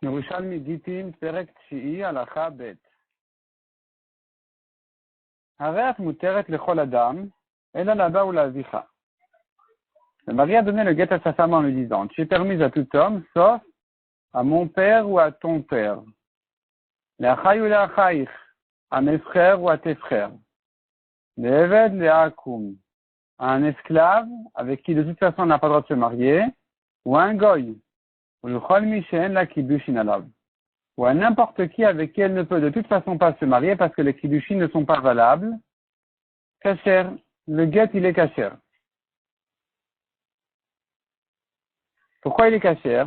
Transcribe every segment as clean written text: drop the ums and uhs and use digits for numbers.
ירושלמי גיטין, פרק 9, הלכה ב'. הרי את מותרת לכל אדם, אלא לאבא ולאביך. Le mari a donné le guet à sa femme en lui disant, tu es permise à tout homme, sauf à mon père ou à ton père. L'achai ou l'achaïch, à mes frères ou à tes frères. L'eved le'akum, à un esclave avec qui de toute façon on n'a pas le droit de se marier, ou à un goy, ou le chol mishen la kiddushin alav, ou à n'importe qui avec qui elle ne peut de toute façon pas se marier parce que les kiddushin ne sont pas valables. Kasher, le guet il est kasher. Pourquoi il est kasher?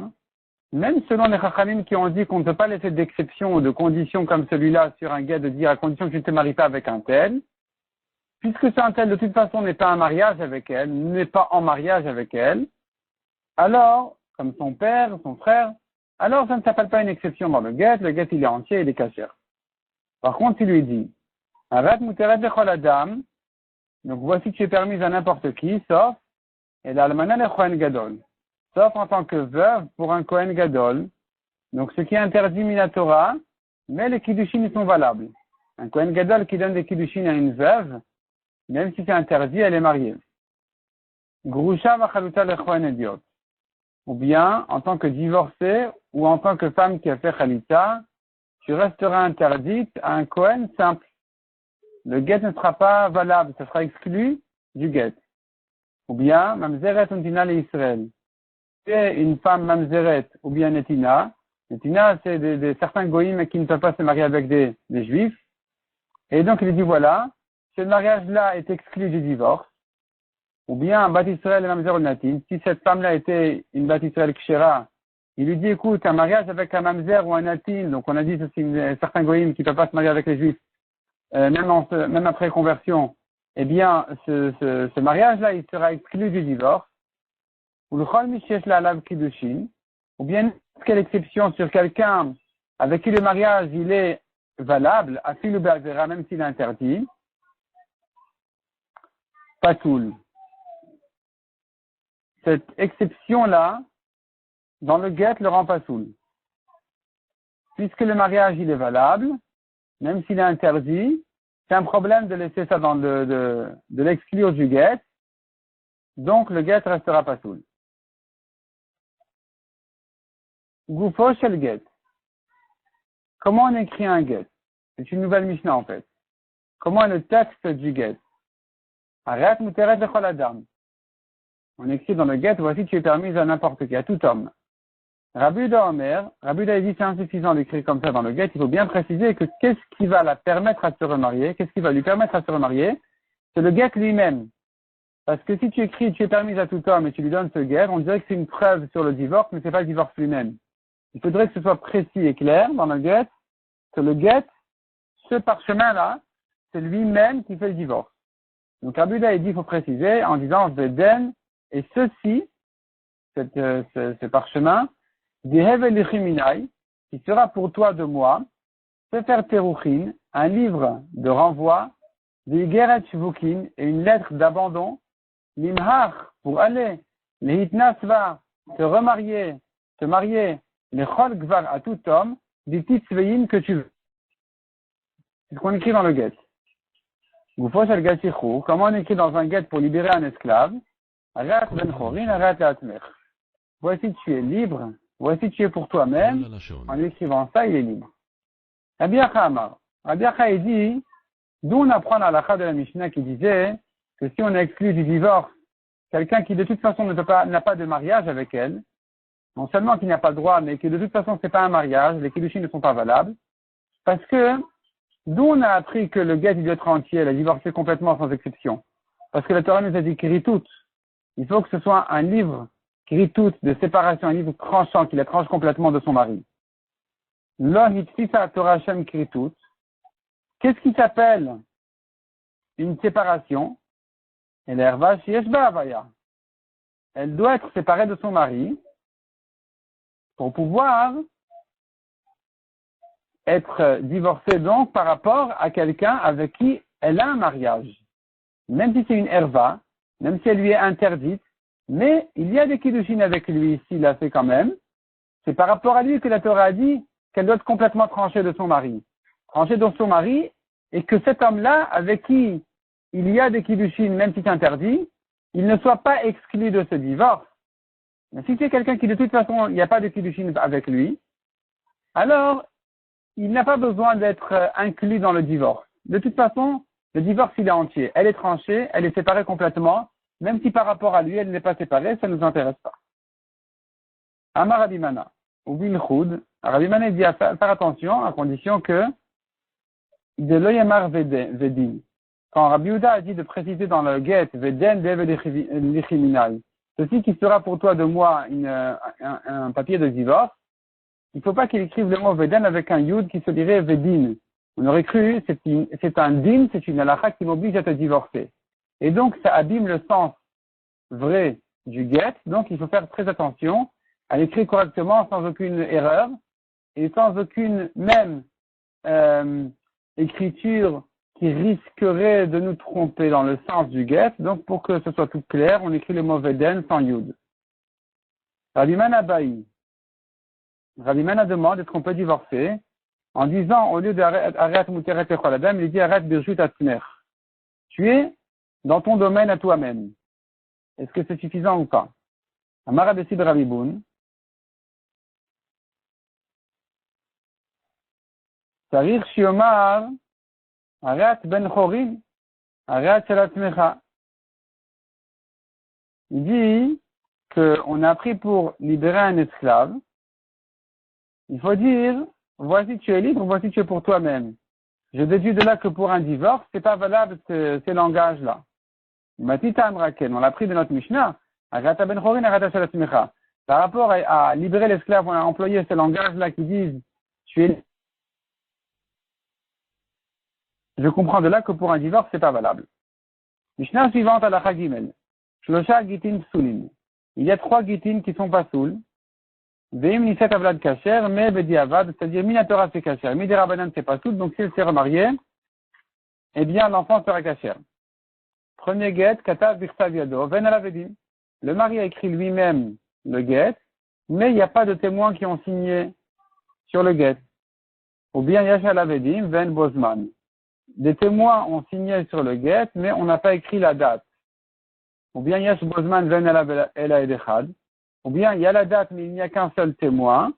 Même selon les chachamim qui ont dit qu'on ne peut pas laisser d'exception ou de conditions comme celui-là sur un guet de dire à condition que tu ne te maries pas avec un tel, puisque c'est un tel de toute façon n'est pas un mariage avec elle, n'est pas en mariage avec elle, alors, comme son père, son frère, alors ça ne s'appelle pas une exception dans le guet il est entier, il est kasher. Par contre, il lui dit, Avat muteret lechol adam, donc voici que tu es permise à n'importe qui, sauf, et l'almana le Kohen gadol, sauf en tant que veuve pour un Kohen gadol, donc ce qui est interdit minatora, mais les kiddushin sont valables. Un Kohen gadol qui donne des kiddushin à une veuve, même si c'est interdit, elle est mariée. Grusha vachaluta le Kohen idiot. Ou bien, en tant que divorcée, ou en tant que femme qui a fait chalita, tu resteras interdite à un Kohen simple. Le guet ne sera pas valable, ça sera exclu du guet. Ou bien, mamzeret untina le Israël. Tu es une femme mamzeret, ou bien netina. Netina, c'est certains goïms qui ne peuvent pas se marier avec des juifs. Et donc, il dit voilà, ce mariage-là est exclu du divorce. Ou bien, bat Israël et mamzer natin. Si cette femme-là était une bat Israël kshera, il lui dit écoute, un mariage avec un mamzer ou un natin, donc on a dit ceci, certains goïms qui ne peuvent pas se marier avec les juifs, même après conversion, eh bien, ce mariage-là, il sera exclu du divorce. Ou le chol mishesh la alav kiddushin, ou bien, quelle exception sur quelqu'un avec qui le mariage, il est valable, afil ou be'avera, même s'il est interdit, patoul. Cette exception-là, dans le guet, le rend pasoul. Puisque le mariage, il est valable, même s'il est interdit, c'est un problème de laisser ça de l'exclure du guet, donc le guet restera pasoul. Goufo shel guet. Comment on écrit un guet? C'est une nouvelle Mishnah en fait. Comment est le texte du guet? Arrête muteret lechol adam. On écrit dans le guet, voici tu es permise à n'importe qui, à tout homme. Rabbi Yehuda Omer, Rabbi Yehuda dit c'est insuffisant d'écrire comme ça dans le guet, il faut bien préciser que qu'est-ce qui va la permettre à se remarier, qu'est-ce qui va lui permettre à se remarier, c'est le guet lui-même. Parce que si tu écris tu es permise à tout homme et tu lui donnes ce guet, on dirait que c'est une preuve sur le divorce, mais c'est pas le divorce lui-même. Il faudrait que ce soit précis et clair dans le guet, que le guet, ce parchemin-là, c'est lui-même qui fait le divorce. Donc Rabbi Yehuda dit il faut préciser en disant Veden, et ceci, ce parchemin, qui sera pour toi de moi, Sefer Teruchin, un livre de renvoi, Vigeret Shvukin, et une lettre d'abandon, Limhach, pour aller, les Hitnasva, se marier, les Chol Gvar à tout homme, des petites sveyin que tu veux. C'est ce qu'on écrit dans le guet. Comment on écrit dans un guet pour libérer un esclave? Voici tu es libre, voici tu es pour toi-même, en écrivant ça, il est libre. Rabbi Acha dit, d'où on apprend la halakha de la Mishnah qui disait que si on exclut du divorce quelqu'un qui de toute façon n'a pas de mariage avec elle, non seulement qu'il n'a pas le droit, mais que de toute façon c'est pas un mariage, les kiddushin ne sont pas valables, parce que d'où on a appris que le guet il doit être entier, elle a divorcé complètement sans exception. Parce que la Torah nous a dit Kritut. Il faut que ce soit un livre Kritut de séparation, un livre tranchant, qui la tranche complètement de son mari. Lo hitfisa Torah Shem Kritut. Qu'est-ce qui s'appelle une séparation? Elle est erva sheyesh ba havaya. Elle doit être séparée de son mari pour pouvoir être divorcée donc par rapport à quelqu'un avec qui elle a un mariage. Même si c'est une erva, même si elle lui est interdite, mais il y a des kiddushin avec lui, s'il l'a fait quand même, c'est par rapport à lui que la Torah a dit qu'elle doit être complètement tranchée de son mari. Tranchée de son mari, et que cet homme-là, avec qui il y a des kiddushin, même si c'est interdit, il ne soit pas exclu de ce divorce. Mais si c'est quelqu'un qui de toute façon, il n'y a pas de kiddushin avec lui, alors il n'a pas besoin d'être inclus dans le divorce. De toute façon, le divorce, il est entier. Elle est tranchée, elle est séparée complètement, même si par rapport à lui, elle n'est pas séparée, ça ne nous intéresse pas. Amar Rabimana, ou Bin Choud, Rabimana dit à faire attention, à condition que de l'Oyamar Vedin. Quand Rabbi Yehuda a dit de préciser dans le get Veden Deve Lichiminai, ceci qui sera pour toi de moi un papier de divorce, il ne faut pas qu'il écrive le mot Veden avec un Yud qui se dirait Vedin. On aurait cru, c'est un din, c'est une halakha qui m'oblige à te divorcer. Et donc, ça abîme le sens vrai du get, donc il faut faire très attention à l'écrire correctement, sans aucune erreur, et sans aucune même écriture qui risquerait de nous tromper dans le sens du get. Donc, pour que ce soit tout clair, on écrit le mot Veden sans Yud. Rabbi Mana Baï. Rabbi Mana demande est-ce qu'on peut divorcer en disant, au lieu d'arrête muteret echol adam, il dit arrête birshut atmer. Tu es dans ton domaine à toi-même. Est-ce que c'est suffisant ou pas? Amara Bessid Rabbi Boun. Sarir shiomar arrête ben chorin. Arrête shalatmecha. Il dit qu'on a appris pour libérer un esclave. Il faut dire, voici tu es libre, voici tu es pour toi-même. Je déduis de là que pour un divorce, c'est pas valable ces langages-là. Matita Amraken, on l'a pris de notre Mishnah. Arata ben chorin, arata shalatmecha. Par rapport à libérer l'esclave, on a employé ces langages-là qui disent, tu es. Je comprends de là que pour un divorce, c'est pas valable. Mishnah suivante à la Chagimel. Shlosha gitin psulim. Il y a 3 gitin qui sont pas soul. Veim niset avlad kasher, mais bediavad, c'est-à-dire minatora c'est kasher. Midirabanan c'est pas soul, donc si elle s'est remariée, eh bien l'enfant sera kasher. Premier get, katav birtav yado, ven alavedim. Le mari a écrit lui-même le get, mais il n'y a pas de témoins qui ont signé sur le get. Ou bien yash alavedim, ven bozman. Des témoins ont signé sur le get, mais on n'a pas écrit la date. Ou bien yash bozman ven ela edechad. Ou bien il y a la date, mais il n'y a qu'un seul témoin.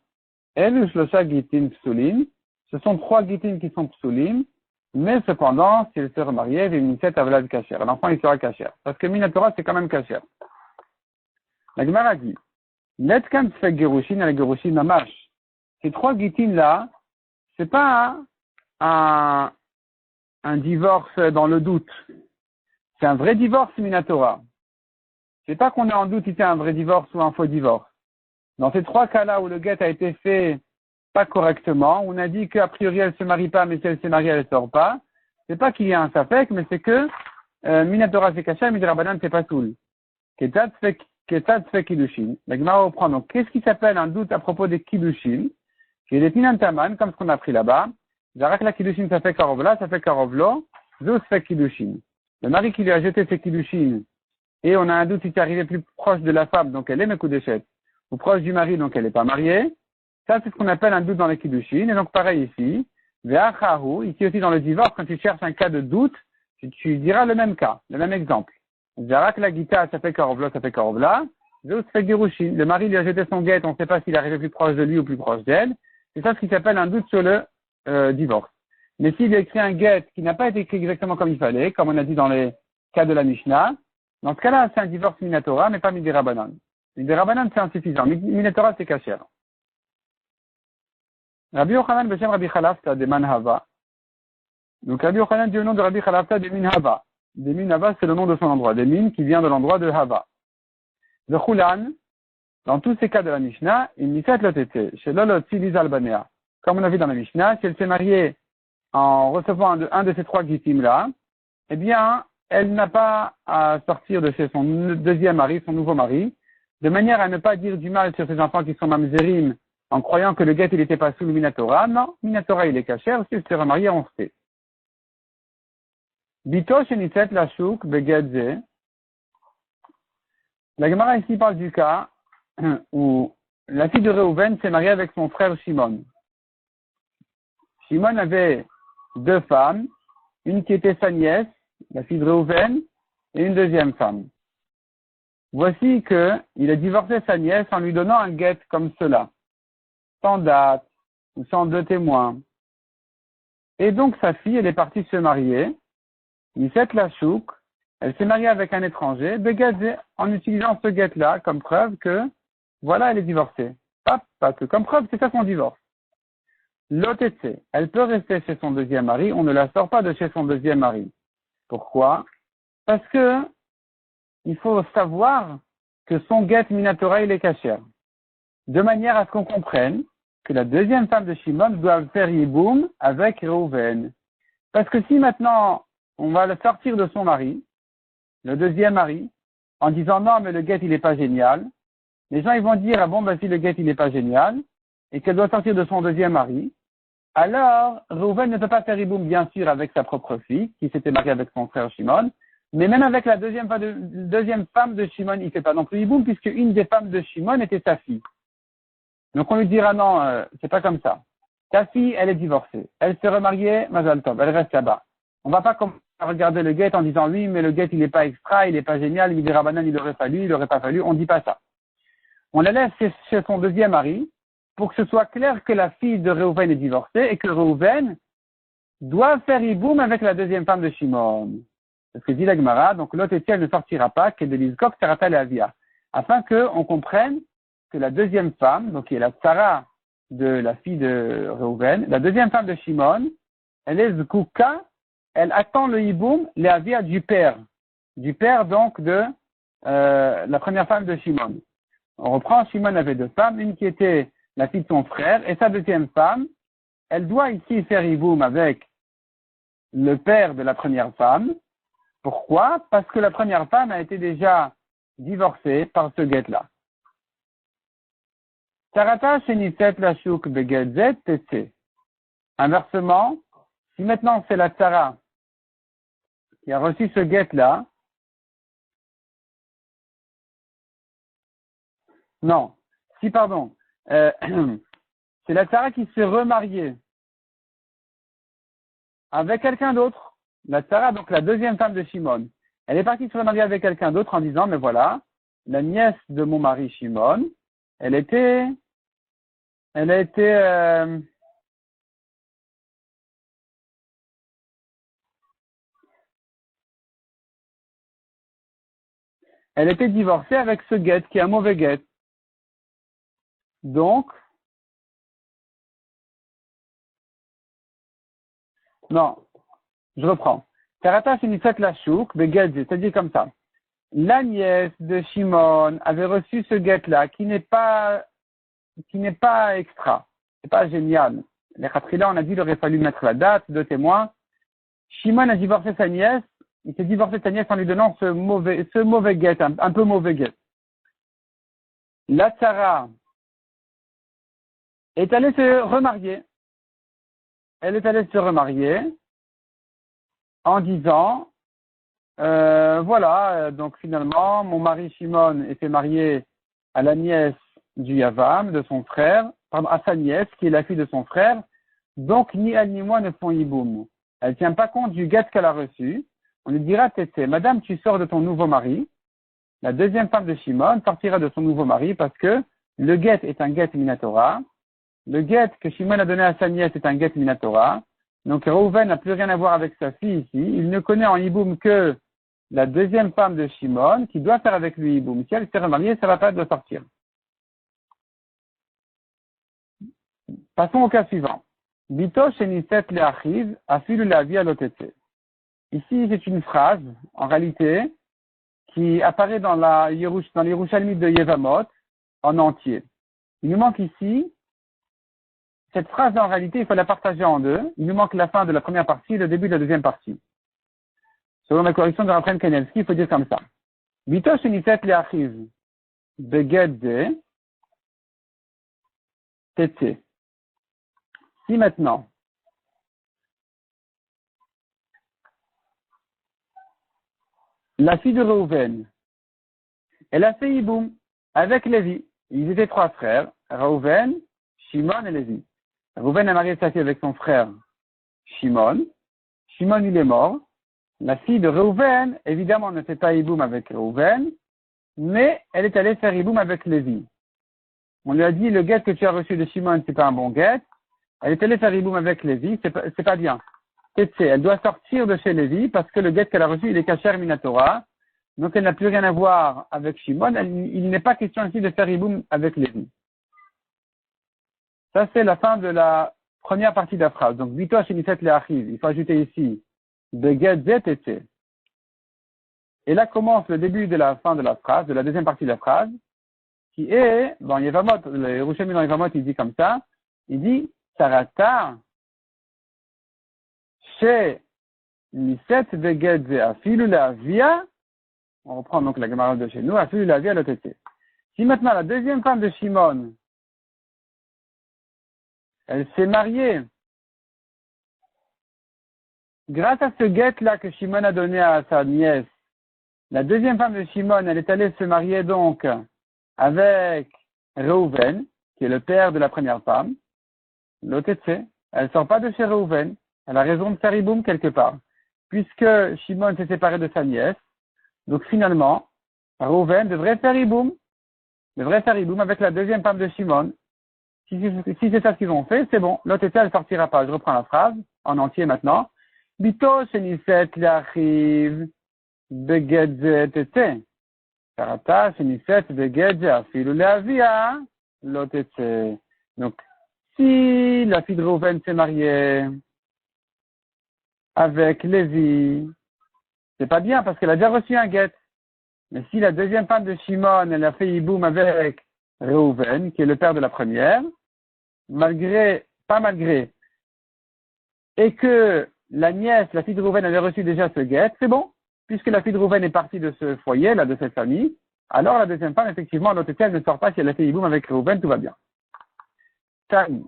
El shlosha gitin psulim. Ce sont 3 gitin qui sont psulim, mais cependant, si elle se remariée, v'imiset avlad kasher. L'enfant, il sera kasher. Parce que minatora, c'est quand même kasher. La Gemara dit, letkan tfek gerushin al gerushin mamash. Ces 3 gitin là, c'est pas un divorce dans le doute. C'est un vrai divorce minatora. C'est pas qu'on est en doute si c'est un vrai divorce ou un faux divorce. Dans ces 3 cas-là où le get a été fait pas correctement, on a dit qu'a priori elle se marie pas, mais si elle se marie, elle sort pas. C'est pas qu'il y a un safek, mais c'est que minatora c'est kasher, midrabanan c'est pas soul. Ketat fait kiddushin. La Gemara reprend donc qu'est-ce qui s'appelle un doute à propos des kiddushin? Qui est des tinantaman, comme ce qu'on a pris là-bas. Jarak la kiddushin ça fait karovla, ça fait karovlo, zos fait kiddushin. Le mari qui lui a jeté ses kiddushin, et on a un doute si c'est arrivé plus proche de la femme, donc elle est mekudeshet, ou proche du mari, donc elle n'est pas mariée. Ça, c'est ce qu'on appelle un doute dans les kiddushin. Et donc, pareil ici. Ve'achahu, ici aussi dans le divorce, quand tu cherches un cas de doute, tu diras le même cas, le même exemple. Jarak la gita, ça fait karovla, ça fait karovla. Zos fait gerushin. Le mari lui a jeté son guet, on ne sait pas s'il est arrivé plus proche de lui ou plus proche d'elle. C'est ça ce qui s'appelle un doute sur le divorce. Mais s'il a écrit un get qui n'a pas été écrit exactement comme il fallait, comme on a dit dans les cas de la Mishnah, dans ce cas-là, c'est un divorce minatora, mais pas midirabanan. Midirabanan, c'est insuffisant. Minatora, c'est kasher. Rabbi Yochanan Beshem Rabbi Chalafta de Manhava. Donc Rabbi Yochanan dit le nom de Rabbi Chalafta de Minhava. De Minhava, c'est le nom de son endroit. De Min, qui vient de l'endroit de Hava. De Chulan, dans tous ces cas de la Mishnah, il nisat lotete, chez l'olotzi lizalbanea. Comme on a vu dans la Mishnah, si elle s'est mariée en recevant un de ces 3 gittim-là, eh bien, elle n'a pas à sortir de chez son deuxième mari, son nouveau mari, de manière à ne pas dire du mal sur ses enfants qui sont mamzerim, en croyant que le get il n'était pas sous le minatora. Non, minatora il est caché, si elle s'est remariée, on sait. Bito sheniset lashuk begedze. La Gemara ici parle du cas où la fille de Réhouven s'est mariée avec son frère Shimon. Shimon avait deux femmes, une qui était sa nièce, la fille de Réhouven, et une deuxième femme. Voici qu'il a divorcé sa nièce en lui donnant un guet comme cela, sans date ou sans deux témoins. Et donc sa fille, elle est partie se marier, Nisset la chouk, elle s'est mariée avec un étranger, Begazé, en utilisant ce guet-là comme preuve que, voilà, elle est divorcée. Pas que comme preuve, c'est ça son divorce. L'OTC, elle peut rester chez son deuxième mari, on ne la sort pas de chez son deuxième mari. Pourquoi? Parce que il faut savoir que son guet minatora, il est cachère. De manière à ce qu'on comprenne que la deuxième femme de Shimon doit faire yiboum avec Réhouven. Parce que si maintenant on va le sortir de son mari, le deuxième mari, en disant non mais le guet il est pas génial, les gens ils vont dire ah bon ben si le guet il est pas génial et qu'elle doit sortir de son deuxième mari, alors Réhouven ne peut pas faire yiboum bien sûr avec sa propre fille qui s'était mariée avec son frère Shimon, mais même avec la deuxième femme de Shimon il fait pas non plus yiboum puisque une des femmes de Shimon était sa fille. Donc on lui dira non, c'est pas comme ça. Ta fille, elle est divorcée. Elle s'est remariée, Mazal Tov, elle reste là-bas. On va pas commencer à regarder le guet en disant oui, mais le guet il est pas extra, il est pas génial, il dira banane, il aurait pas fallu, on dit pas ça. On la laisse chez son deuxième mari pour que ce soit clair que la fille de Réhouven est divorcée et que Réhouven doit faire hiboum avec la deuxième femme de Shimon. C'est ce que dit la Gemara, donc l'autre Étienne ne sortira pas, que de l'Izkok Sarata et Avia. Afin qu'on comprenne que la deuxième femme, donc qui est la Tsara de la fille de Réhouven, la deuxième femme de Shimon, elle est Zkouka, elle attend le hiboum, l'Avia du père donc de la première femme de Shimon. On reprend, Shimon avait deux femmes, une qui était la fille de son frère, et sa deuxième femme, elle doit ici faire hiboum avec le père de la première femme. Pourquoi? Parce que la première femme a été déjà divorcée par ce guet-là. Tarata sheniset la chouk begedzet tetse. Inversement, si maintenant c'est la Tsara qui a reçu ce guet-là, non, si pardon, c'est la Tsara qui s'est remariée avec quelqu'un d'autre, la Tsara, donc la deuxième femme de Shimon, elle est partie se remarier avec quelqu'un d'autre en disant, mais voilà, la nièce de mon mari Shimon, elle a été divorcée avec ce guet qui est un mauvais guet. Donc, non, je reprends. Tarata Shinifet la chouk, beged, c'est-à-dire comme ça. La nièce de Shimon avait reçu ce guet-là qui n'est pas extra. C'est pas génial. Les Khatrila, on a dit, il aurait fallu mettre la date, deux témoins. Shimon a divorcé sa nièce. Il s'est divorcé de sa nièce en lui donnant ce mauvais guet, un peu mauvais guet. La Tsara est allée se remarier. Elle est allée se remarier en disant, voilà, donc finalement, mon mari Shimon était marié à la nièce du Yavam, de son frère, pardon, à sa nièce, qui est la fille de son frère, donc ni elle ni moi ne font hiboum. Elle ne tient pas compte du guet qu'elle a reçu. On lui dira, Tété, madame, tu sors de ton nouveau mari. La deuxième femme de Shimon sortira de son nouveau mari parce que le guet est un guet minatora. Le guet que Shimon a donné à sa nièce est un guet minatora. Donc Réhouven n'a plus rien à voir avec sa fille ici. Il ne connaît en hiboum que la deuxième femme de Shimon qui doit faire avec lui hiboum. Si elle s'est remariée, ça ne va pas de sortir. Passons au cas suivant. Bito sheniset le'achiv afilu la'avi alotetse. Ici, c'est une phrase, en réalité, qui apparaît dans les Yerushalmit de Yevamot en entier. Il nous manque ici, cette phrase en réalité, il faut la partager en deux. Il nous manque la fin de la première partie et le début de la deuxième partie. Selon la correction de Raphaël Kanevski, il faut dire comme ça. Bito sheniset le'achiv beged tetse. Si maintenant, la fille de Réhouven, elle a fait hiboum avec Lévi. Ils étaient trois frères. Reuven, Shimon et Lévi. Reuven a marié sa fille avec son frère Shimon. Shimon, il est mort. La fille de Reuven, évidemment, ne fait pas hiboum avec Reuven, mais elle est allée faire hiboum avec Lévi. On lui a dit, le guet que tu as reçu de Shimon, c'est pas un bon guet. Elle est allée faire hiboum avec Lévi, c'est pas bien. Elle doit sortir de chez Lévi parce que le guet qu'elle a reçu, il est kasher minatora. Donc, elle n'a plus rien à voir avec Shimon. Il n'est pas question ici de faire hiboum avec Lévi. Ça, c'est la fin de la première partie de la phrase. Donc, Vito Shenisset le Achiv. Il faut ajouter ici de get zet et tse. Et là commence le début de la fin de la phrase, de la deuxième partie de la phrase, qui est, dans Yevamot, le Yerushalmi dans Yevamot, il dit comme ça, il dit, Sarata, chez Niset de get ze afilu la via, on reprend donc la Gemara de chez nous, afilu la via l'otete. Si maintenant la deuxième femme de Shimon, elle s'est mariée grâce à ce guet-là que Shimon a donné à sa nièce, la deuxième femme de Shimon, elle est allée se marier donc avec Reuven, qui est le père de la première femme. L'otetse, elle sort pas de chez Reuven. Elle a raison de faire hiboum quelque part. Puisque Shimon s'est séparé de sa nièce, donc finalement, Reuven devrait faire hiboum avec la deuxième femme de Shimon. Si c'est ça qu'ils ont fait, c'est bon. L'otetse, elle sortira pas. Je reprends la phrase en entier maintenant. Bito sheniset l'achiv beged ze tete. Karata sheniset beged ze afilu leavia l'otetse. Donc, si la fille de Reuven s'est mariée avec Lévi, c'est pas bien parce qu'elle a déjà reçu un guet. Mais si la deuxième femme de Shimon, elle a fait hiboum avec Reuven, qui est le père de la première, pas malgré, et que la nièce, la fille de Reuven, avait reçu déjà ce guet, c'est bon. Puisque la fille de Reuven est partie de ce foyer, là, de cette famille, alors la deuxième femme, effectivement, l'autre elle ne sort pas si elle a fait hiboum avec Reuven, tout va bien. Tani.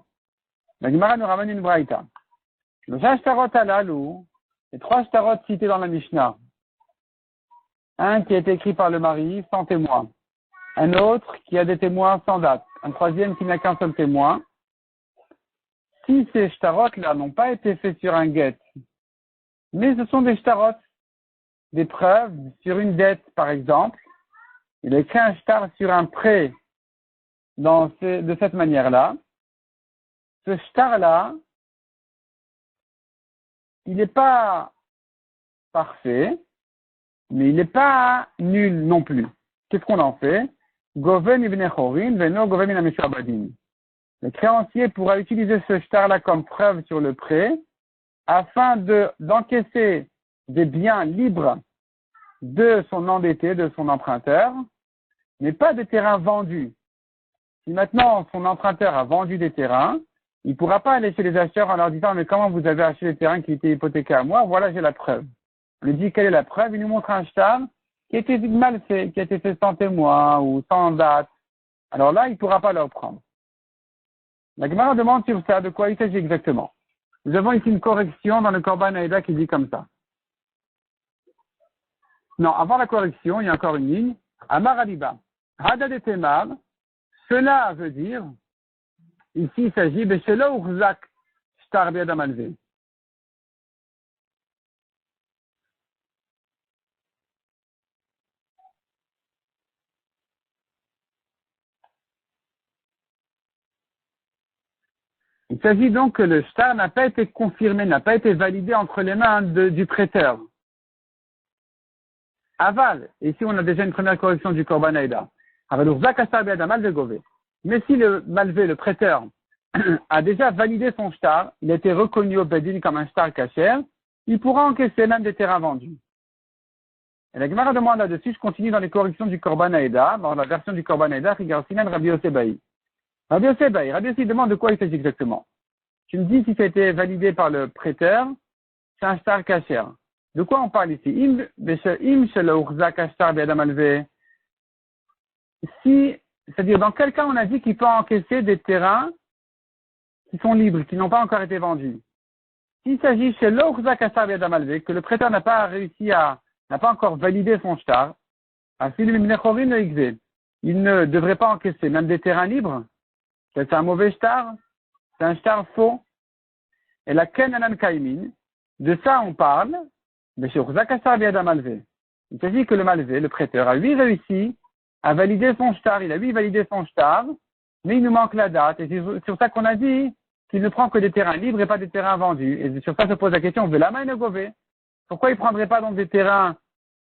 La Gemara nous ramène une braïta. Le shtarot halalou, les 3 shtarot cités dans la Mishnah. Un qui a été écrit par le mari sans témoin. Un autre qui a des témoins sans date. Un troisième qui n'a qu'un seul témoin. Si ces shtarot-là n'ont pas été faits sur un guet, mais ce sont des shtarot, des preuves sur une dette, par exemple, il a écrit un shtar sur un prêt de cette manière-là. Ce shtar-là, il n'est pas parfait, mais il n'est pas nul non plus. Qu'est-ce qu'on en fait? Goven ibn Chorin, veno goven min ha-mishabadin. Le créancier pourra utiliser ce shtar-là comme preuve sur le prêt afin d'encaisser des biens libres de son endetté, de son emprunteur, mais pas des terrains vendus. Si maintenant son emprunteur a vendu des terrains, il ne pourra pas aller chez les acheteurs en leur disant « Mais comment vous avez acheté les terrains qui étaient hypothéqués à moi? Voilà, j'ai la preuve. » On lui dit « Quelle est la preuve ?» Il nous montre un shtar qui a été mal fait, qui a été fait sans témoin ou sans date. Alors là, il ne pourra pas le reprendre. La Gemara demande sur ça de quoi il s'agit exactement. Nous avons ici une correction dans le Korban Aïda qui dit comme ça. Non, avant la correction, il y a encore une ligne. Amar Aliba. Hadad et Temar. Cela veut dire, ici il s'agit de Shelo Urzak Shtar Biadam Alvé. Il s'agit donc que le shtar n'a pas été confirmé, n'a pas été validé entre les mains du prêteur. Aval, ici on a déjà une première correction du Korban Aïda. Mais si le malvé, le prêteur, a déjà validé son shtar, il a été reconnu au Bedin comme un shtar kasher, il pourra encaisser même des terrains vendus. Et la Gemara demande là-dessus, je continue dans les corrections du Korban Aïda, dans la version du Korban Aïda, regarde Sinan Rabbi Yosebaï. Rabbi Yosebaï demande de quoi il s'agit exactement. Tu me dis si ça a été validé par le prêteur, c'est un shtar kasher. De quoi on parle ici? C'est-à-dire, dans quel cas on a dit qu'il peut encaisser des terrains qui sont libres, qui n'ont pas encore été vendus? S'il s'agit chez que le prêteur n'a pas encore validé son shtar, il ne devrait pas encaisser même des terrains libres. C'est un mauvais shtar, c'est un shtar faux. Et la ken anan kaimin, de ça on parle, mais chez Urzakasar biada malvé. Il s'agit que le malvé, le prêteur, a lui réussi à valider son shtar, il a lui validé son shtar, mais il nous manque la date. Et c'est sur ça qu'on a dit qu'il ne prend que des terrains libres et pas des terrains vendus. Et sur ça se pose la question, pourquoi il ne prendrait pas donc des terrains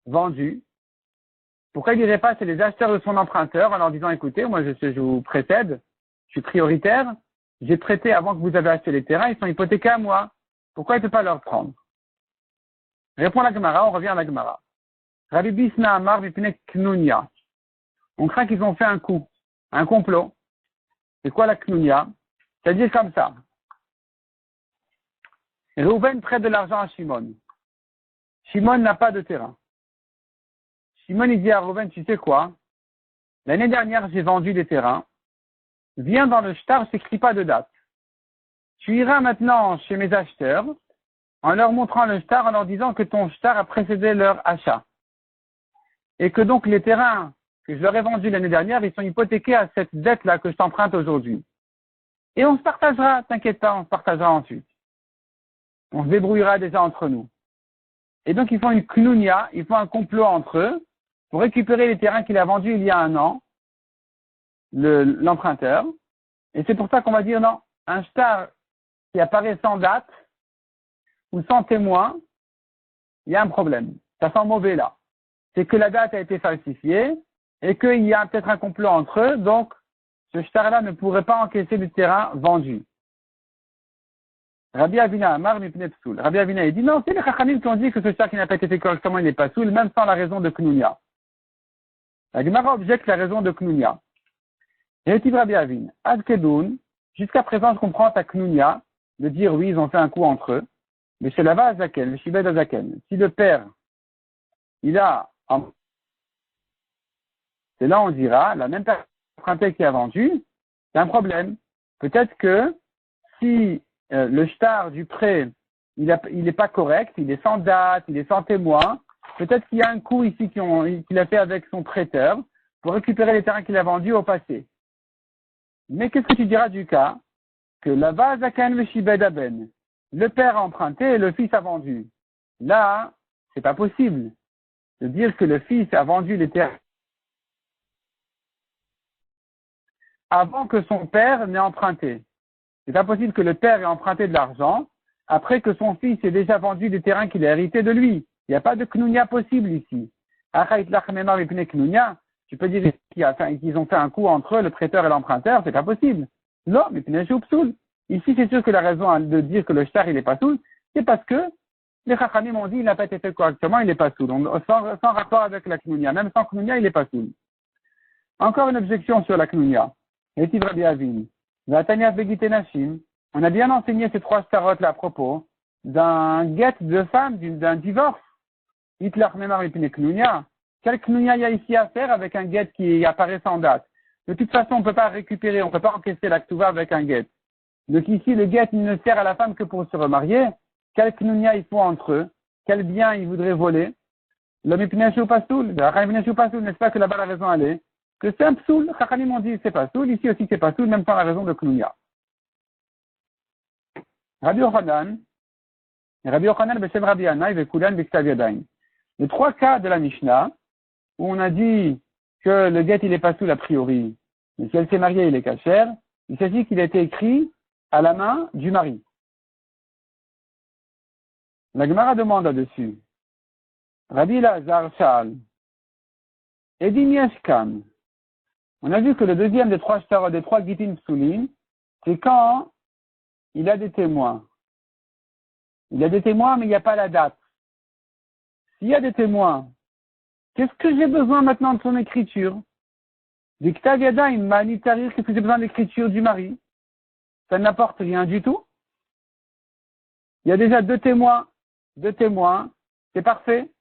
vendus? Pourquoi il dirait pas c'est les acheteurs de son emprunteur en leur disant écoutez, moi je vous précède, je suis prioritaire, j'ai prêté avant que vous avez acheté les terrains, ils sont hypothéqués à moi. Pourquoi il ne peut pas leur prendre? Répond la Gemara, on revient à la Gemara. Rabbi Bisna Amar Vipne Knunia. On craint qu'ils ont fait un coup, un complot. C'est quoi la Knunia? C'est-à-dire comme ça. Reuven prête de l'argent à Shimon. Shimon n'a pas de terrain. Shimon il dit à Reuven, tu sais quoi? L'année dernière, j'ai vendu des terrains. Viens dans le shtar, je n'écris pas de date. Tu iras maintenant chez mes acheteurs en leur montrant le shtar, en leur disant que ton shtar a précédé leur achat. Et que donc les terrains que je leur ai vendus l'année dernière, ils sont hypothéqués à cette dette-là que je t'emprunte aujourd'hui. Et on se partagera, t'inquiète pas, on se partagera ensuite. On se débrouillera déjà entre nous. Et donc ils font une knunia, ils font un complot entre eux pour récupérer les terrains qu'il a vendus il y a un an, l'emprunteur. Et c'est pour ça qu'on va dire non, un shtar qui apparaît sans date ou sans témoin, il y a un problème. Ça sent mauvais là. C'est que la date a été falsifiée et qu'il y a peut-être un complot entre eux, donc ce shtar-là ne pourrait pas encaisser du terrain vendu. Rabbi Avina Amar Mipnei Psoul. Rabbi Avina il dit non, c'est les Chachamim qui ont dit que ce shtar qui n'a pas été fait correctement, il n'est pas soul, même sans la raison de Knunia. La Gemara objecte la raison de Knunia. Et dit Rabbi Avin, Ad Kedoun, jusqu'à présent je comprends ta Knunia, de dire oui, ils ont fait un coup entre eux, mais chez Lava Azaken, le Shibed Azaken, si le père, il a, c'est là on dira, la même personne qui a vendu, c'est un problème. Peut-être que si le shtar du prêt, il n'est pas correct, il est sans date, il est sans témoin, peut-être qu'il y a un coup ici qu'il a fait avec son prêteur pour récupérer les terrains qu'il a vendus au passé. Mais qu'est-ce que tu diras du cas que là-bas, Zakan Veshibed Aben, le père a emprunté et le fils a vendu. Là, c'est pas possible de dire que le fils a vendu les terrains avant que son père n'ait emprunté. C'est pas possible que le père ait emprunté de l'argent après que son fils ait déjà vendu des terrains qu'il a hérités de lui. Il n'y a pas de knunia possible ici. Tu peux dire qu'ils ont fait un coup entre eux, le prêteur et l'emprunteur, c'est pas possible. Non, mais ici, c'est sûr que la raison de dire que le shtar, il n'est pas soul, c'est parce que les chachamim ont dit, il n'a pas été fait correctement, il n'est pas soul. Sans rapport avec la knunia. Même sans knunia, il n'est pas soul. Encore une objection sur la knunia. Et si Rabbi Avin, on a bien enseigné ces trois starotes là à propos d'un guet de femme, d'un divorce. Hitler Memar et Knunia. Quel Knunia il y a ici à faire avec un guet qui apparaît sans date? De toute façon, on ne peut pas récupérer, on ne peut pas encaisser la ktuva avec un guet. Donc ici, le guet ne sert à la femme que pour se remarier. Quel Knunia ils font entre eux? Quel bien ils voudraient voler? L'homme Ipneshu ou Pasoul? N'est-ce pas que là-bas la raison elle est? Que c'est un psoul. Chachamim ont dit c'est pas soul, ici aussi c'est pas soul, même sans la raison de Knunia. Rabbi Yochanan, Beshem Rabbi Anai, Vekulan, Biktav Yadayim. Les trois cas de la Mishnah, où on a dit que le guet il est pas soul a priori, mais si elle s'est mariée, il est cachère, il s'agit qu'il a été écrit à la main du mari. La Gemara demande là-dessus. Rabbi Lazar Shal, Edim Yeshkan. On a vu que le deuxième des trois Gitin Psoulin, c'est quand il a des témoins. Il y a des témoins, mais il n'y a pas la date. S'il y a des témoins, qu'est-ce que j'ai besoin maintenant de son écriture? Diktav Yadayim, Manitarir, qu'est-ce que j'ai besoin de l'écriture du mari? Ça n'apporte rien du tout. Il y a déjà deux témoins, c'est parfait.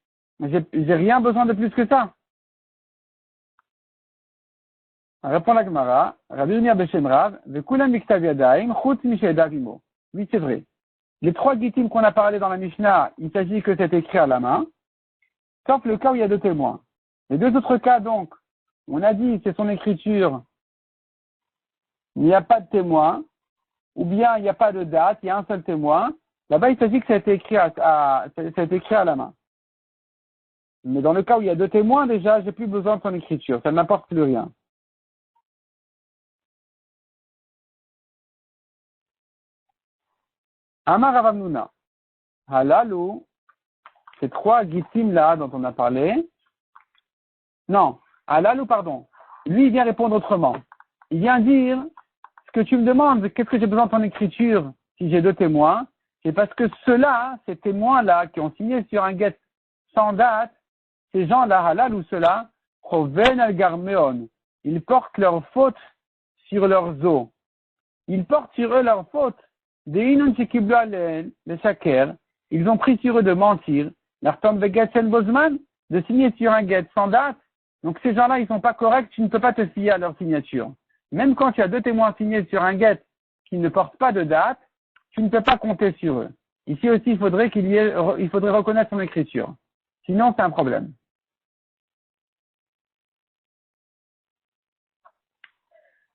J'ai rien besoin de plus que ça. Répond la Gemara, Rabbi Yirmiyah Beshem Rav, Vekulam Biktav Yadayim, Chutz Mishedav Imo. Oui, c'est vrai. Les trois gitim qu'on a parlé dans la Mishnah, il s'agit que c'est écrit à la main, sauf le cas où il y a deux témoins. Les deux autres cas, donc, on a dit c'est son écriture il n'y a pas de témoin, ou bien il n'y a pas de date, il y a un seul témoin, là-bas il s'agit que ça a été écrit ça a été écrit à la main. Mais dans le cas où il y a deux témoins, déjà, j'ai plus besoin de son écriture, ça ne m'apporte plus rien. Amar Rav Hamnuna. Halalou, ces trois gitim là dont on a parlé. Non, Halalou, pardon. Lui, il vient répondre autrement. Il vient dire, ce que tu me demandes, qu'est-ce que j'ai besoin de ton écriture si j'ai deux témoins? C'est parce que ceux-là, ces témoins-là, qui ont signé sur un get sans date, ces gens-là, Halal ou ceux-là, Proven al Garmeon, ils portent leurs fautes sur leurs os. Ils portent sur eux leurs fautes. Des inun shekiblu alen, les shaker, ils ont pris sur eux de mentir, l'artom beget sen bozman, de signer sur un get sans date. Donc ces gens-là, ils sont pas corrects, tu ne peux pas te fier à leur signature. Même quand tu as deux témoins signés sur un get qui ne porte pas de date, tu ne peux pas compter sur eux. Ici aussi, il faudrait reconnaître son écriture. Sinon, c'est un problème.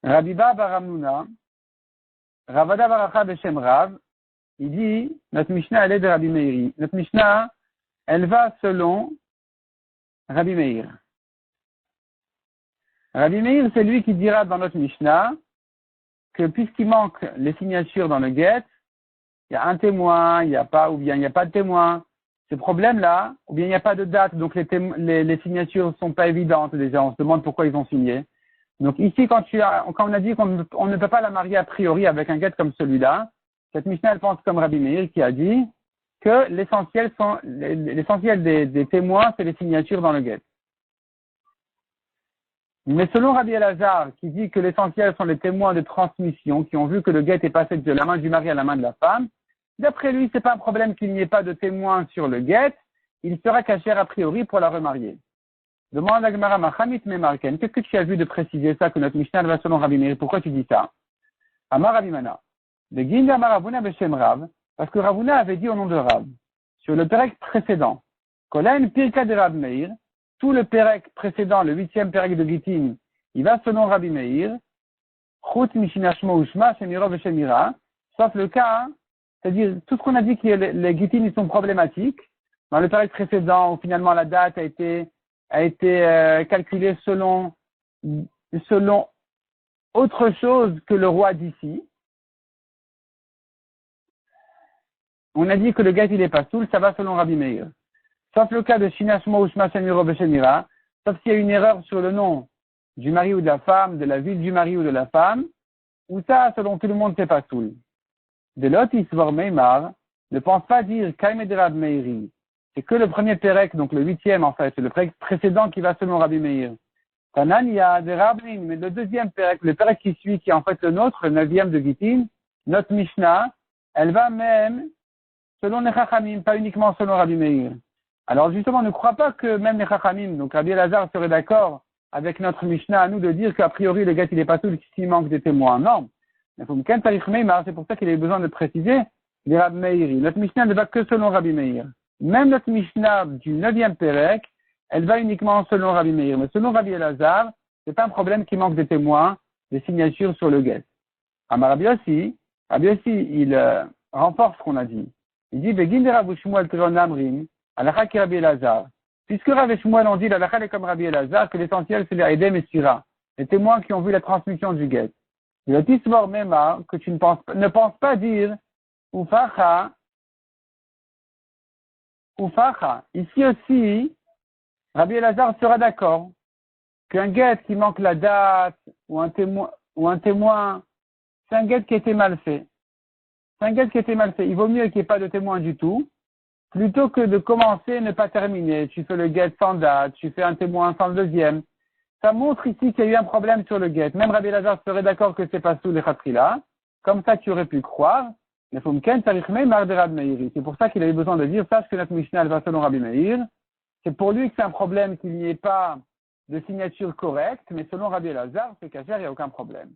Rabiba bar Hamnuna, Ravada Baracha Beshem Rav, il dit, notre Mishnah, elle est de Rabbi Meiri. Notre Mishnah, elle va selon Rabbi Meir. Rabbi Meir, c'est lui qui dira dans notre Mishnah que puisqu'il manque les signatures dans le get, il y a un témoin, il n'y a pas, ou bien il n'y a pas de témoin. Ce problème-là, ou bien il n'y a pas de date, donc les signatures ne sont pas évidentes déjà, on se demande pourquoi ils ont signé. Donc ici, quand on a dit qu'on ne peut pas la marier a priori avec un get comme celui-là, cette Mishnah, elle pense comme Rabbi Meir qui a dit que l'essentiel des témoins, c'est les signatures dans le get. Mais selon Rabbi Elazar, qui dit que l'essentiel sont les témoins de transmission, qui ont vu que le get est passé de la main du mari à la main de la femme, d'après lui, c'est pas un problème qu'il n'y ait pas de témoins sur le get, il sera caché a priori pour la remarier. Demande à Gemara Machamit Memarken, qu'est-ce que tu as vu de préciser ça, que notre Mishnah va selon Rabbi Meir? Pourquoi tu dis ça? Amar Rabbi Mana. De Ginda Maravuna Beshem Rav, parce que Ravuna avait dit au nom de Rav, sur le Pérec précédent, Kolain Pirka de Rav Meir, tout le Pérec précédent, le 8e Pérec de Gitin, il va selon Rabbi Meir, Chut Mishinashmo Ushma Shemiro Veshemira, sauf le cas, c'est-à-dire tout ce qu'on a dit que les Gitin ils sont problématiques, dans le Pérec précédent, où finalement la date a été calculée selon autre chose que le roi d'ici. On a dit que le get il est pas soul, ça va selon Rabbi Meir. Sauf le cas de Shinashmo ou Shma Shemiro Beshemira, sauf s'il y a une erreur sur le nom du mari ou de la femme, de la ville du mari ou de la femme, ou ça, selon tout le monde, c'est pas soul. De l'autre, Isvor Meimar, ne pense pas dire Kaime de Rabbi Meiri. C'est que le premier Pérec, donc le 8e en fait, c'est le Pérec précédent qui va selon Rabbi Meir. Tanania de Rabbin, mais le deuxième Pérec, le Pérec qui suit, qui est en fait le nôtre, le 9e de Gitin, notre Mishnah, elle va même selon les Chachamim, pas uniquement selon Rabbi Meir. Alors justement, ne crois pas que même les Chachamim, donc Rabbi Elazar serait d'accord avec notre Mishnah à nous de dire qu'a priori le gars il est pas tout s'il manque des témoins. Non. C'est pour ça qu'il a besoin de préciser les Rabbi Meiri. Notre Mishnah ne va que selon Rabbi Meir. Même notre Mishnah du 9e Pérec, elle va uniquement selon Rabbi Meir. Mais selon Rabbi Elazar, c'est pas un problème qu'il manque des témoins, des signatures sur le guet. Amar Rabbi Yossi, il renforce ce qu'on a dit. Il dit, Begin de Rabbi Shmuel Tron Amrim, Alakha ki Rabbi Elazar. Puisque Rabbi Shmuel ont dit, l'Alakha est comme Rabbi Elazar, que l'essentiel c'est les Edem et Sira, les témoins qui ont vu la transmission du guet. Il a dit souvent même que tu ne penses pas dire, Ufacha. Ici aussi, Rabbi Elazar sera d'accord qu'un guet qui manque la date ou un témoin, c'est un guet qui a été mal fait. C'est un guet qui a été mal fait. Il vaut mieux qu'il n'y ait pas de témoin du tout, plutôt que de commencer et ne pas terminer. Tu fais le guet sans date, tu fais un témoin sans le deuxième. Ça montre ici qu'il y a eu un problème sur le guet. Même Rabbi Elazar serait d'accord que c'est pas sous les khatri-là. Comme ça, tu aurais pu croire. Mais c'est pour ça qu'il avait besoin de dire, sache que notre Mishnah va selon Rabbi Meir. C'est pour lui que c'est un problème qu'il n'y ait pas de signature correcte, mais selon Rabbi Elazar, c'est cachère, il n'y a aucun problème.